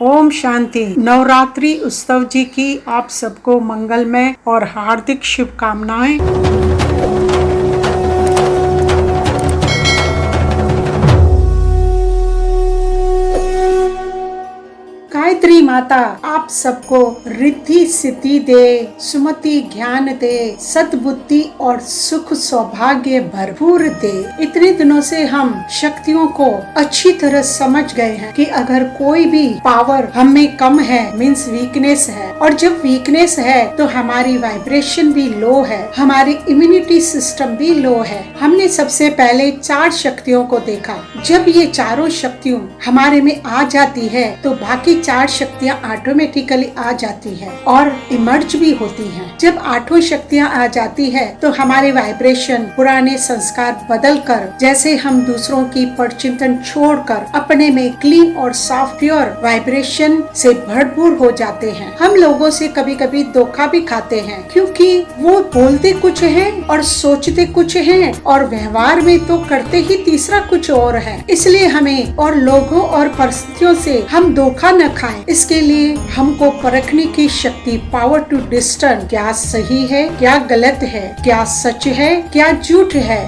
ओम शांति। नवरात्रि उत्सव जी की आप सबको मंगलमय और हार्दिक शुभकामनाएं। गायत्री माता आप सबको रिद्धि सिद्धि दे, सुमति ज्ञान दे, सद्बुद्धि और सुख सौभाग्य भरपूर दे। इतने दिनों से हम शक्तियों को अच्छी तरह समझ गए हैं कि अगर कोई भी पावर हम में कम है मीन्स वीकनेस है, और जब वीकनेस है तो हमारी वाइब्रेशन भी लो है, हमारी इम्यूनिटी सिस्टम भी लो है। हमने सबसे पहले 4 शक्तियों को देखा। जब ये चारों शक्तियों हमारे में आ जाती है तो बाकी 4 शक्तियाँ ऑटोमेटिकली आ जाती है और इमर्ज भी होती हैं। जब 8 शक्तियाँ आ जाती है तो हमारे वाइब्रेशन पुराने संस्कार बदल कर, जैसे हम दूसरों की परचिंतन छोड़कर अपने में क्लीन और साफ प्योर वाइब्रेशन से भरपूर हो जाते हैं। हम लोगों से कभी कभी धोखा भी खाते हैं, क्योंकि वो बोलते कुछ है और सोचते कुछ है और व्यवहार में तो करते ही तीसरा कुछ और है। इसलिए हमें और लोगों और परिस्थितियों से हम धोखा न खाएं। इसके लिए हमको परखने की शक्ति, पावर टू डिस्टर्न, क्या सही है क्या गलत है, क्या सच है क्या झूठ है,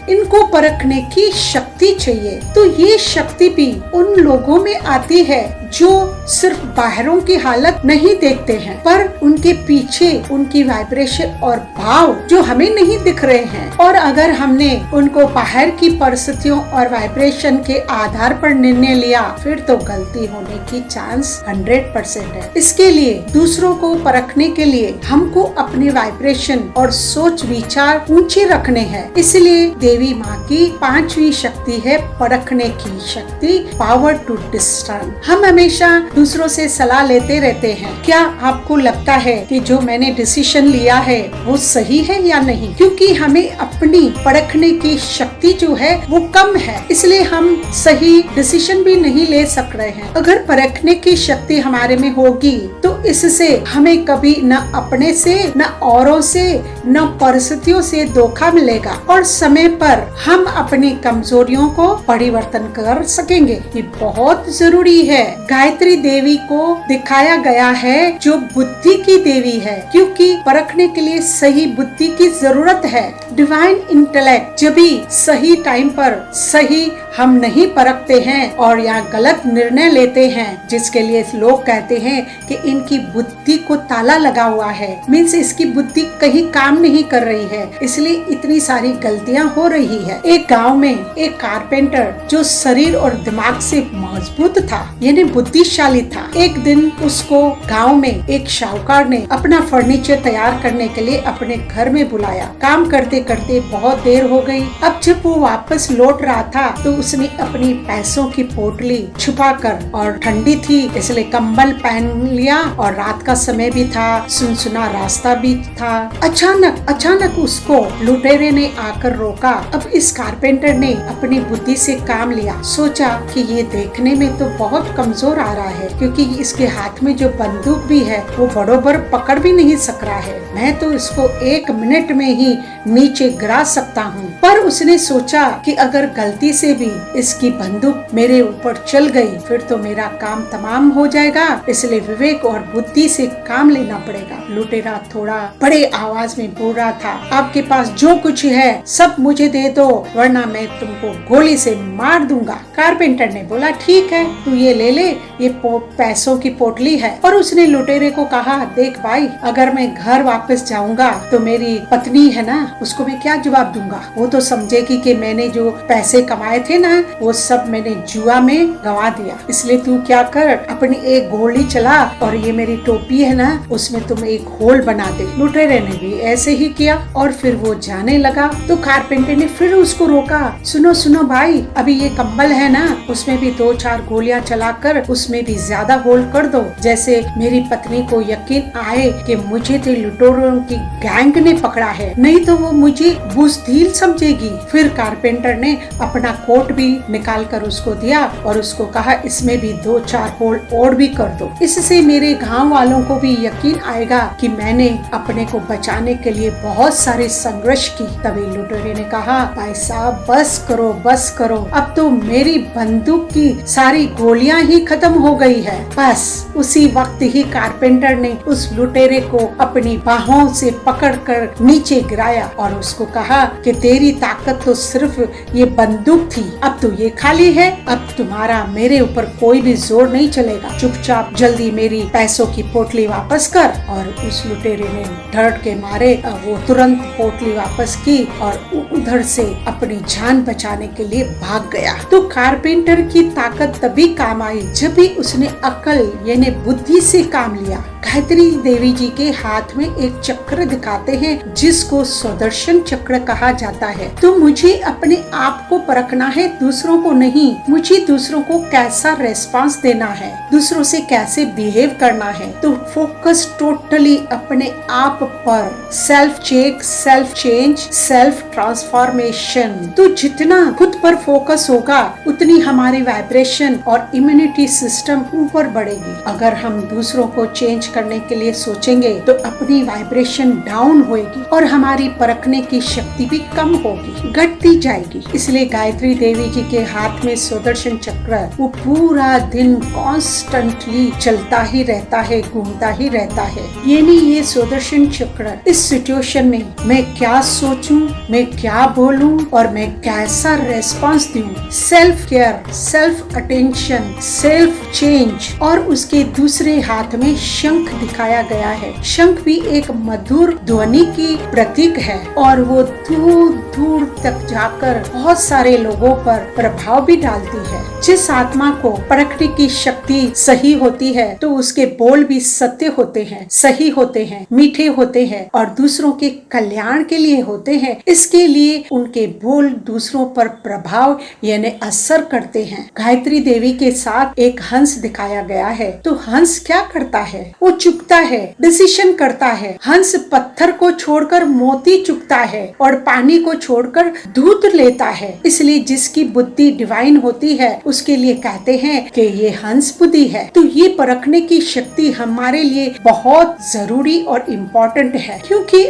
इनको परखने की शक्ति चाहिए। तो ये शक्ति भी उन लोगों में आती है जो सिर्फ बाहरों की हालत नहीं देखते हैं, पर उनके पीछे उनकी वाइब्रेशन और भाव जो हमें नहीं दिख रहे हैं। और अगर हमने उनको बाहर की परिस्थितियों और वाइब्रेशन के आधार पर निर्णय लिया, फिर तो गलती होने की चांस 100% है। इसके लिए दूसरों को परखने के लिए हमको अपने वाइब्रेशन और सोच विचार ऊंचे रखने हैं। इसलिए देवी माँ की 5वीं शक्ति है परखने की शक्ति, पावर टू डिस्टर्न। हम हमेशा दूसरों से सलाह लेते रहते हैं, क्या आपको लगता है कि जो मैंने डिसीजन लिया है वो सही है या नहीं, क्योंकि हमें अपनी परखने की शक्ति जो है वो कम है, इसलिए हम सही डिसीजन भी नहीं ले सक रहे हैं। अगर परखने की शक्ति हमारे में होगी तो इससे हमें कभी न अपने से, न औरों से, न परिस्थितियों से धोखा मिलेगा और समय पर हम अपनी कमजोरियों को परिवर्तन कर सकेंगे। ये बहुत जरूरी है। गायत्री देवी को दिखाया गया है जो बुद्धि की देवी है, क्योंकि परखने के लिए सही बुद्धि की जरूरत है। डिवाइन इंटेलेक्ट जब भी सही टाइम पर सही हम नहीं परखते हैं और यहाँ गलत निर्णय लेते हैं, जिसके लिए लोग कहते हैं कि इनकी बुद्धि को ताला लगा हुआ है, मीन्स इसकी बुद्धि कहीं काम नहीं कर रही है, इसलिए इतनी सारी गलतियाँ हो रही है। एक गांव में एक कारपेंटर जो शरीर और दिमाग से मजबूत था, यानी बुद्धिशाली था, एक दिन उसको गांव में एक शाहूकार ने अपना फर्नीचर तैयार करने के लिए अपने घर में बुलाया। काम करते करते बहुत देर हो गई। अब जब वो वापस लौट रहा था तो उसने अपनी पैसों की पोटली छुपा कर, और ठंडी थी इसलिए कंबल पहन लिया और रात का समय भी था, सुनसुना रास्ता भी था। अचानक उसको लुटेरे ने आकर रोका। अब इस कारपेंटर ने अपनी बुद्धि से काम लिया, सोचा कि ये देखने में तो बहुत कमजोर आ रहा है, क्योंकि इसके हाथ में जो बंदूक भी है वो बरोबर पकड़ भी नहीं सक रहा है, मैं तो इसको 1 मिनट में ही नीचे गिरा सकता हूँ। पर उसने सोचा कि अगर गलती से भी इसकी बंदूक मेरे ऊपर चल गई फिर तो मेरा काम तमाम हो जाएगा, इसलिए विवेक और बुद्धि से काम लेना पड़ेगा। लुटेरा थोड़ा बड़े आवाज में बोल रहा था, आपके पास जो कुछ है सब मुझे दे दो, वरना मैं तुमको गोली से मार दूंगा। कारपेंटर ने बोला, ठीक है तू ये ले ले, ये पैसों की पोटली है। और उसने लुटेरे को कहा, देख भाई, अगर मैं घर वापस जाऊंगा तो मेरी पत्नी है ना, उसको मैं क्या जवाब दूंगा, वो तो समझेगी कि मैंने जो पैसे कमाए थे ना वो सब मैंने जुआ में गंवा दिया। इसलिए तू क्या कर, अपनी एक गोली चला और ये मेरी टोपी है ना उसमें तुम एक होल बना दे। लुटेरे ने भी ऐसे ही किया और फिर वो जाने लगा। तो कारपेंटर ने फिर उसको रोका, सुनो भाई, अभी ये कंबल है ना उसमें भी 2-4 गोलियां चलाकर उसमें भी ज्यादा होल कर दो, जैसे मेरी पत्नी को यकीन आए कि मुझे तो लुटेरों की गैंग ने पकड़ा है, नहीं तो वो मुझे बुज़दिल समझेगी। फिर कारपेंटर ने अपना कोट भी निकाल कर उसको दिया और उसको कहा, इसमें भी 2-4 होल और भी कर दो, इससे मेरे गांव वालों को भी यकीन आएगा कि मैंने अपने को बचाने के लिए बहुत सारे संघर्ष की। तभी लुटेरे ने कहा, भाई साहब बस करो, अब तो मेरी बंदूक की सारी गोलियां ही खत्म हो गई है। बस उसी वक्त ही कारपेंटर ने उस लुटेरे को अपनी बाहों से पकड़कर नीचे गिराया और उसको कहा कि तेरी ताकत तो सिर्फ ये बंदूक थी, अब तो ये खाली है, अब तुम्हारा मेरे ऊपर कोई भी जोर नहीं चलेगा, चुपचाप जल्दी मेरी पैसों की पोटली वापस कर। और उस लुटेरे ने डर के मारे वो तुरंत पोटली वापस की और उधर से अपनी जान बचाने के लिए भाग गया। तो कारपेंटर की ताकत तभी काम आई जब भी उसने अकल यानी बुद्धि से काम लिया। गायत्री देवी जी के हाथ में एक चक्र दिखाते हैं जिसको सुदर्शन चक्र कहा जाता है। तो मुझे अपने आप को परखना है, दूसरों को नहीं। मुझे दूसरों को कैसा रेस्पॉन्स देना है, दूसरों से कैसे बिहेव करना है। तो फोकस टोटली अपने आप पर, self check, self change, self transformation. तो जितना खुद पर फोकस होगा उतनी हमारी वाइब्रेशन और इम्यूनिटी सिस्टम ऊपर बढ़ेगी। अगर हम दूसरों को चेंज करने के लिए सोचेंगे तो अपनी वाइब्रेशन डाउन होगी और हमारी परखने की शक्ति भी कम होगी, घटती जाएगी। इसलिए गायत्री देवी जी के हाथ में सुदर्शन चक्र वो पूरा दिन कॉन्स्टेंटली चलता ही रहता है, घूमता ही रहता है। यानी ये सुदर्शन चक्र इस सिचुएशन में मैं क्या सोचूं, मैं क्या बोलूं और मैं कैसा रेस्पॉन्स दूं, self care, self attention, self change. और उसके दूसरे हाथ में शंख दिखाया गया है। शंख भी एक मधुर ध्वनि की प्रतीक है और वो दूर दूर तक जाकर बहुत सारे लोगों पर प्रभाव भी डालती है। जिस आत्मा को परखने की शक्ति सही होती है तो उसके बोल भी सत्य होते हैं, सही होते हैं, मीठे होते हैं और दूसरों के कल्याण के लिए होते हैं। इसके लिए उनके बोल दूसरों पर प्रभाव यानी असर करते हैं। गायत्री देवी के साथ एक हंस दिखाया गया है। तो हंस क्या करता है? वो चुगता है, डिसीजन करता है। हंस पत्थर को छोड़कर मोती चुगता है और पानी को छोड़कर दूध लेता है। इसलिए जिसकी बुद्धि डिवाइन होती है उसके लिए कहते हैं कि ये हंस बुद्धि है। तो ये परखने की शक्ति हमारे लिए बहुत जरूरी और इम्पोर्टेंट है, क्योंकि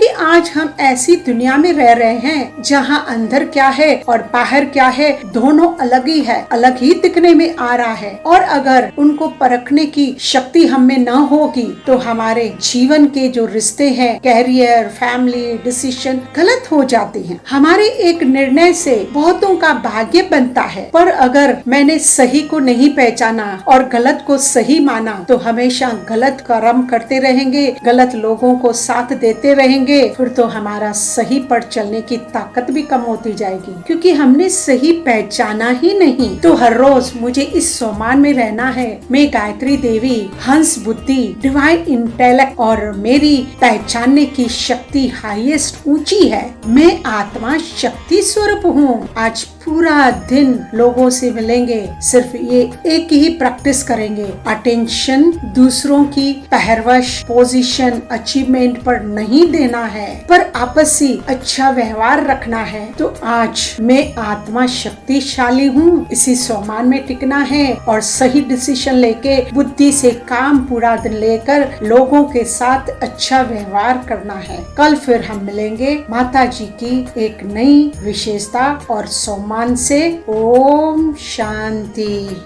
आज हम ऐसी दुनिया में रह रहे हैं जहाँ अंदर क्या है और बाहर क्या है दोनों अलग ही है, अलग ही दिखने में आ रहा है। और अगर उनको परखने की शक्ति हम में न होगी तो हमारे जीवन के जो रिश्ते हैं, कैरियर, फैमिली, डिसीजन गलत हो जाते हैं। हमारे एक निर्णय से बहुतों का भाग्य बनता है, पर अगर मैंने सही को नहीं पहचाना और गलत को सही माना तो हमेशा गलत कर्म करते रहेंगे, गलत लोगों को साथ देते रहेंगे, फिर तो हमारा सही पर चलने की ताकत भी कम होती जाएगी, क्योंकि हमने सही पहचाना ही नहीं। तो हर रोज मुझे इस सम्मान में रहना है। मैं गायत्री देवी, हंस बुद्धि, डिवाइन इंटेलेक्ट और मेरी पहचानने की शक्ति हाईएस्ट ऊंची है। मैं आत्मा शक्ति स्वरूप हूँ। आज पूरा दिन लोगों से मिलेंगे, सिर्फ ये एक ही प्रैक्टिस करेंगे, अटेंशन दूसरों की पहरवश, पोजीशन, अचीवमेंट पर नहीं देना है, पर आपसी अच्छा व्यवहार रखना है। तो आज मैं आत्मा शक्तिशाली हूँ, इसी सम्मान में टिकना है और सही डिसीजन लेके बुद्धि से काम पूरा दिन लेकर लोगों के साथ अच्छा व्यवहार करना है। कल फिर हम मिलेंगे माता जी की एक नई विशेषता और सम्मान से। ओम शांति।